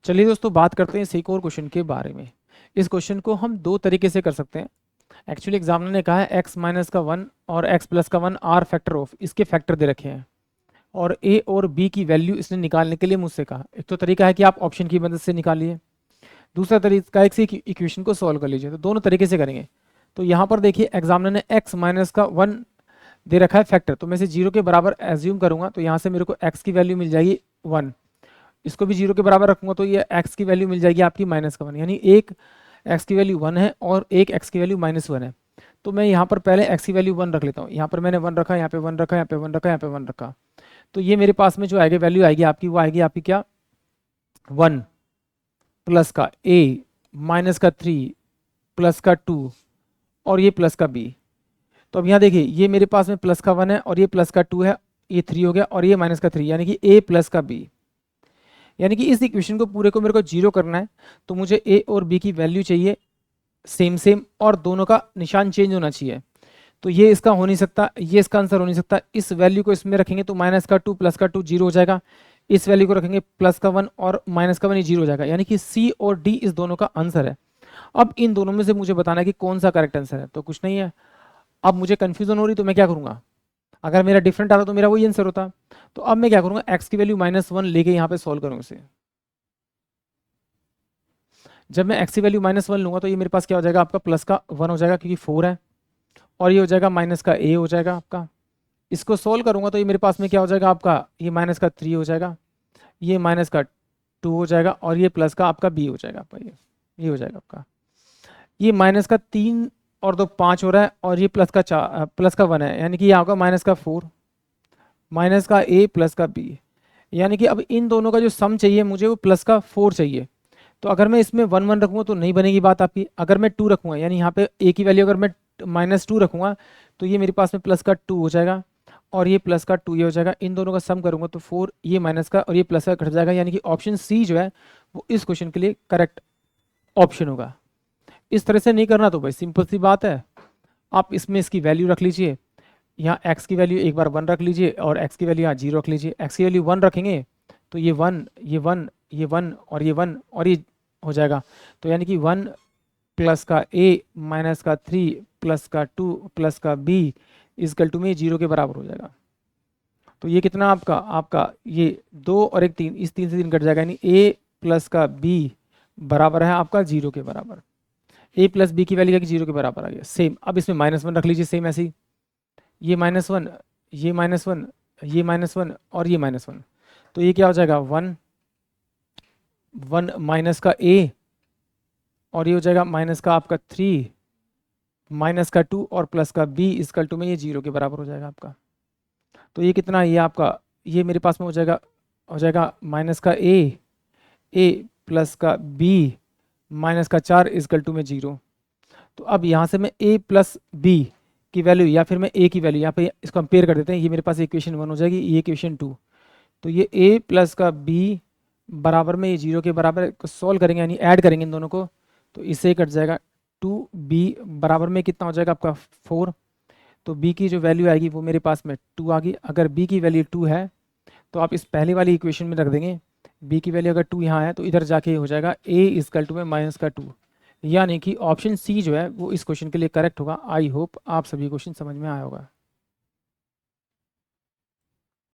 चलिए दोस्तों, बात करते हैं इस एक और क्वेश्चन के बारे में। इस क्वेश्चन को हम दो तरीके से कर सकते हैं। एक्चुअली एग्जामिनर ने कहा है एक्स माइनस का 1 और एक्स प्लस का 1 आर फैक्टर ऑफ, इसके फैक्टर दे रखे हैं और ए और बी की वैल्यू इसने निकालने के लिए मुझसे कहा। एक तो तरीका है कि आप ऑप्शन की मदद से निकालिए, दूसरा तरीका है कि इक्वेशन को सॉल्व कर लीजिए। तो दोनों तरीके से करेंगे। तो यहाँ पर देखिए एग्जामिनर ने एक्स माइनस का 1 दे रखा है फैक्टर, तो मैं इसे 0 के बराबर एज्यूम करूंगा। तो यहाँ से मेरे को एक्स की वैल्यू मिल जाएगी 1, इसको भी 0 के बराबर रखूंगा तो ये x की वैल्यू मिल जाएगी आपकी -1, यानी एक x की वैल्यू 1 है और एक x की वैल्यू -1 है। तो मैं यहाँ पर पहले x की वैल्यू 1 रख लेता हूँ। यहाँ पर मैंने 1 रखा, यहाँ पे 1 रखा, यहाँ पे 1 रखा, यहाँ पे 1 रखा। तो ये मेरे पास में जो आएगी वैल्यू आएगी आपकी, वो आएगी आपकी क्या, 1 प्लस का a माइनस का 3 प्लस का 2 और ये प्लस का b। तो अब यहाँ देखिए ये मेरे पास में प्लस का 1 है और ये प्लस का 2 है, ये 3 हो गया और ये माइनस का 3, यानी कि a प्लस का b। यानी कि इस इक्वेशन को पूरे को मेरे को 0 करना है, तो मुझे a और b की वैल्यू चाहिए सेम सेम और दोनों का निशान चेंज होना चाहिए। तो ये इसका हो नहीं सकता, ये इसका आंसर हो नहीं सकता। इस वैल्यू को इसमें रखेंगे तो माइनस का 2 प्लस का 2 0 हो जाएगा। इस वैल्यू को रखेंगे प्लस का 1 और माइनस का 1, ये 0 हो जाएगा। यानी कि सी और डी इस दोनों का आंसर है। अब इन दोनों में से मुझे बताना है कि कौन सा करेक्ट आंसर है। तो कुछ नहीं है, अब मुझे कंफ्यूजन हो रही तो मैं क्या करूंगा, अगर मेरा डिफरेंट आता तो मेरा वही आंसर होता। तो अब मैं क्या करूंगा, एक्स की वैल्यू -1 लेके यहाँ पे सॉल्व करूंगा इसे। जब मैं एक्स की वैल्यू -1 लूंगा तो ये मेरे पास क्या हो जाएगा, आपका प्लस का 1 हो जाएगा क्योंकि 4 है, और ये हो जाएगा माइनस का a हो जाएगा आपका। इसको सोल्व करूंगा तो ये मेरे पास में क्या हो जाएगा आपका, ये माइनस का 3 हो जाएगा, ये माइनस का 2 हो जाएगा और ये प्लस का आपका b हो जाएगा आपका, ये हो जाएगा आपका। ये माइनस का 3 और 2 5 हो रहा है और ये प्लस का 1 है, यानी कि ये होगा माइनस का 4 माइनस का a प्लस का b। यानी कि अब इन दोनों का जो सम चाहिए मुझे वो प्लस का 4 चाहिए। तो अगर मैं इसमें 1 1 रखूंगा तो नहीं बनेगी बात आपकी। अगर मैं 2 रखूंगा, यानी यहाँ पे a की वैल्यू अगर मैं -2 रखूंगा तो ये मेरे पास में प्लस का 2 हो जाएगा और ये प्लस का 2 ये हो जाएगा। इन दोनों का सम करूंगा तो 4, ये माइनस का और ये प्लस का कट जाएगा। यानी कि ऑप्शन सी जो है वो इस क्वेश्चन के लिए करेक्ट ऑप्शन होगा। इस तरह से नहीं करना तो भाई सिंपल सी बात है, आप इसमें इसकी वैल्यू रख लीजिए। यहाँ x की वैल्यू एक बार 1 रख लीजिए और x की वैल्यू यहाँ 0 रख लीजिए। x की वैल्यू 1 रखेंगे तो ये 1 ये 1 ये 1 और ये 1 और ये हो जाएगा। तो यानी कि 1 प्लस का a माइनस का 3 प्लस का 2 प्लस का b इजकल टू में 0 के बराबर हो जाएगा। तो ये कितना आपका ये 2 और एक 3, इस 3 से 3 कट जाएगा, यानी a प्लस का b बराबर है आपका 0 के बराबर। a प्लस b की वैल्यू 0 के बराबर आ गया। सेम अब इसमें -1 रख लीजिए, सेम ऐसे ही ये -1 ये -1 ये -1 और ये -1। तो ये क्या हो जाएगा 1 1 माइनस का a और ये हो जाएगा माइनस का आपका 3 माइनस का 2 और प्लस का b इजकल टू में ये 0 के बराबर हो जाएगा आपका। तो ये कितना है, ये आपका ये मेरे पास में हो जाएगा माइनस का a प्लस का b माइनस का 4 इजकल टू में 0। तो अब यहाँ से मैं a प्लस b की वैल्यू या फिर मैं a की वैल्यू यहाँ पे इसको कंपेयर कर देते हैं। ये मेरे पास इक्वेशन 1 हो जाएगी, ये इक्वेशन 2। तो ये a प्लस का b बराबर में ये 0 के बराबर सॉल्व करेंगे, यानी ऐड करेंगे इन दोनों को, तो इससे कट जाएगा 2b बराबर में कितना हो जाएगा आपका 4। तो b की जो वैल्यू आएगी वो मेरे पास में 2 आ गई। अगर b की वैल्यू 2 है तो आप इस पहले वाली इक्वेशन में रख देंगे, b की वैल्यू अगर 2 यहाँ है तो इधर जाके हो जाएगा a इजकल टू में माइनस का 2। यानी कि ऑप्शन सी जो है वो इस क्वेश्चन के लिए करेक्ट होगा। आई होप आप सभी क्वेश्चन समझ में आया होगा।